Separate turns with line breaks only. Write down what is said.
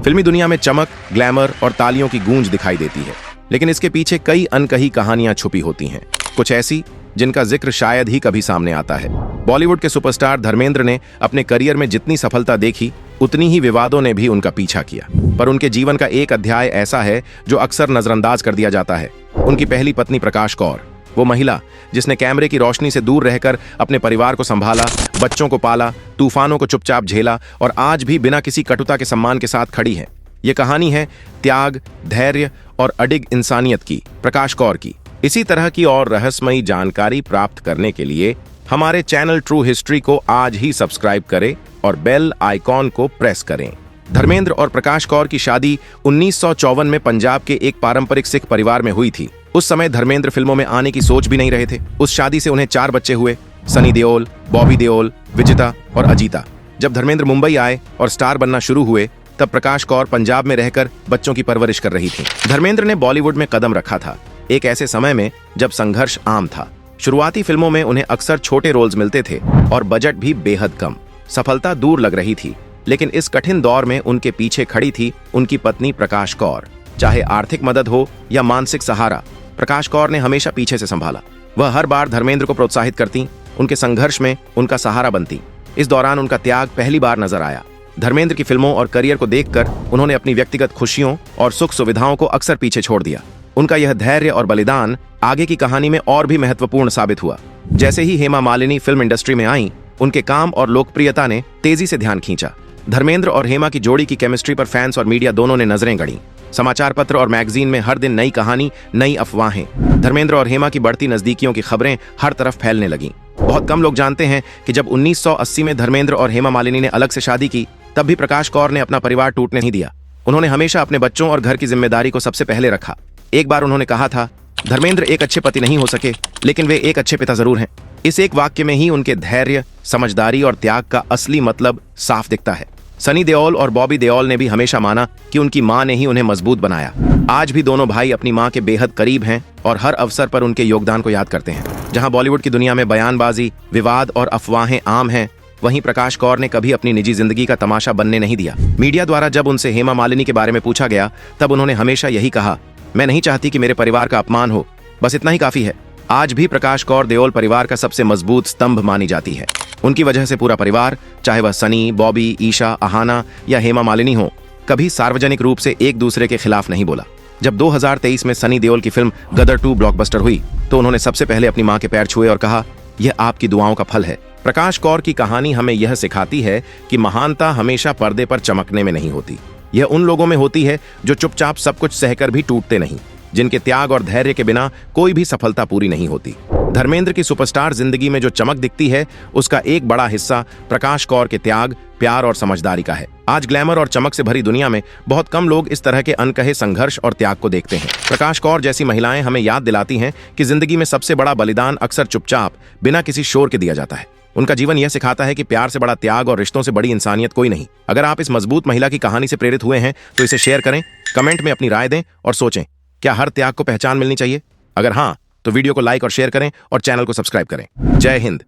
फिल्मी दुनिया में चमक, ग्लैमर और तालियों की गूंज दिखाई देती है, लेकिन इसके पीछे कई अनकही कहानियां छुपी होती हैं, कुछ ऐसी जिनका जिक्र शायद ही कभी सामने आता है। बॉलीवुड के सुपरस्टार धर्मेंद्र ने अपने करियर में जितनी सफलता देखी, उतनी ही विवादों ने भी उनका पीछा किया। पर उनके जीवन का एक अध्याय ऐसा है जो अक्सर नजरअंदाज कर दिया जाता है। उनकी पहली पत्नी प्रकाश कौर, वो महिला जिसने कैमरे की रोशनी से दूर रहकर अपने परिवार को संभाला, बच्चों को पाला, तूफानों को चुपचाप झेला और आज भी बिना किसी कटुता के सम्मान के साथ खड़ी है। ये कहानी है त्याग, धैर्य और अडिग इंसानियत की, प्रकाश कौर की। इसी तरह की और रहस्यमयी जानकारी प्राप्त करने के लिए हमारे चैनल ट्रू हिस्ट्री को आज ही सब्सक्राइब करें और बेल आइकॉन को प्रेस करें। धर्मेंद्र और प्रकाश कौर की शादी 1954 में पंजाब के एक पारंपरिक सिख परिवार में हुई थी। उस समय धर्मेंद्र फिल्मों में आने की सोच भी नहीं रहे थे। उस शादी से उन्हें 4 बच्चे हुए, सनी देओल, बॉबी देओल, विजिता और अजीता। जब धर्मेंद्र मुंबई आए और स्टार बनना शुरू हुए, तब प्रकाश कौर पंजाब में रहकर बच्चों की परवरिश कर रही थी। धर्मेंद्र ने बॉलीवुड में कदम रखा था, एक ऐसे समय में जब संघर्ष आम था। शुरुआती फिल्मों में उन्हें अक्सर छोटे रोल्स मिलते थे और बजट भी बेहद कम। सफलता दूर लग रही थी, लेकिन इस कठिन दौर में उनके पीछे खड़ी थी उनकी पत्नी प्रकाश कौर। चाहे आर्थिक मदद हो या मानसिक सहारा, प्रकाश कौर ने हमेशा पीछे से संभाला। वह हर बार धर्मेंद्र को प्रोत्साहित करती, उनके संघर्ष में उनका सहारा बनती। इस दौरान उनका त्याग पहली बार नजर आया। धर्मेंद्र की फिल्मों और करियर को देखकर उन्होंने अपनी व्यक्तिगत खुशियों और सुख सुविधाओं को अक्सर पीछे छोड़ दिया। उनका यह धैर्य और बलिदान आगे की कहानी में और भी महत्वपूर्ण साबित हुआ। जैसे ही हेमा मालिनी फिल्म इंडस्ट्री में आई, उनके काम और लोकप्रियता ने तेजी से ध्यान खींचा। धर्मेंद्र और हेमा की जोड़ी की केमिस्ट्री पर फैंस और मीडिया दोनों ने नजरें गड़ी। समाचार पत्र और मैगजीन में हर दिन नई कहानी, नई अफवाहें। धर्मेंद्र और हेमा की बढ़ती नजदीकियों की खबरें हर तरफ फैलने लगीं। बहुत कम लोग जानते हैं कि जब 1980 में धर्मेंद्र और हेमा मालिनी ने अलग से शादी की, तब भी प्रकाश कौर ने अपना परिवार टूटने नहीं दिया। उन्होंने हमेशा अपने बच्चों और घर की जिम्मेदारी को सबसे पहले रखा। एक बार उन्होंने कहा था, धर्मेंद्र एक अच्छे पति नहीं हो सके, लेकिन वे एक अच्छे पिता जरूर हैं। इस एक वाक्य में ही उनके धैर्य, समझदारी और त्याग का असली मतलब साफ दिखता है। सनी देओल और बॉबी देओल ने भी हमेशा माना कि उनकी मां ने ही उन्हें मजबूत बनाया। आज भी दोनों भाई अपनी मां के बेहद करीब हैं और हर अवसर पर उनके योगदान को याद करते हैं। जहां बॉलीवुड की दुनिया में बयानबाजी, विवाद और अफवाहें आम हैं, वहीं प्रकाश कौर ने कभी अपनी निजी जिंदगी का तमाशा बनने नहीं दिया। मीडिया द्वारा जब उनसे हेमा मालिनी के बारे में पूछा गया, तब उन्होंने हमेशा यही कहा, मैं नहीं चाहती कि मेरे परिवार का अपमान हो, बस इतना ही काफी है। आज भी प्रकाश कौर देओल परिवार का सबसे मजबूत स्तंभ मानी जाती है। उनकी वजह से पूरा परिवार, चाहे वह सनी, बॉबी, ईशा, अहाना या हेमा मालिनी हो, कभी सार्वजनिक रूप से एक दूसरे के खिलाफ नहीं बोला। जब 2023 में सनी देओल की फिल्म गदर 2 ब्लॉकबस्टर हुई, तो उन्होंने सबसे पहले अपनी मां के पैर छुए और कहा, यह आपकी दुआओं का फल है। प्रकाश कौर की कहानी हमें यह सिखाती है कि महानता हमेशा पर्दे पर चमकने में नहीं होती। यह उन लोगों में होती है जो चुपचाप सब कुछ सहकर भी टूटते नहीं, जिनके त्याग और धैर्य के बिना कोई भी सफलता पूरी नहीं होती। धर्मेंद्र की सुपरस्टार जिंदगी में जो चमक दिखती है, उसका एक बड़ा हिस्सा प्रकाश कौर के त्याग, प्यार और समझदारी का है। आज ग्लैमर और चमक से भरी दुनिया में बहुत कम लोग इस तरह के अनकहे संघर्ष और त्याग को देखते हैं। प्रकाश कौर जैसी महिलाएं हमें याद दिलाती हैं कि जिंदगी में सबसे बड़ा बलिदान अक्सर चुपचाप, बिना किसी शोर के दिया जाता है। उनका जीवन यह सिखाता है कि प्यार से बड़ा त्याग और रिश्तों से बड़ी इंसानियत कोई नहीं। अगर आप इस मजबूत महिला की कहानी से प्रेरित हुए हैं, तो इसे शेयर करें, कमेंट में अपनी राय दें और सोचें, क्या हर त्याग को पहचान मिलनी चाहिए? अगर हाँ, तो वीडियो को लाइक और शेयर करें और चैनल को सब्सक्राइब करें। जय हिंद।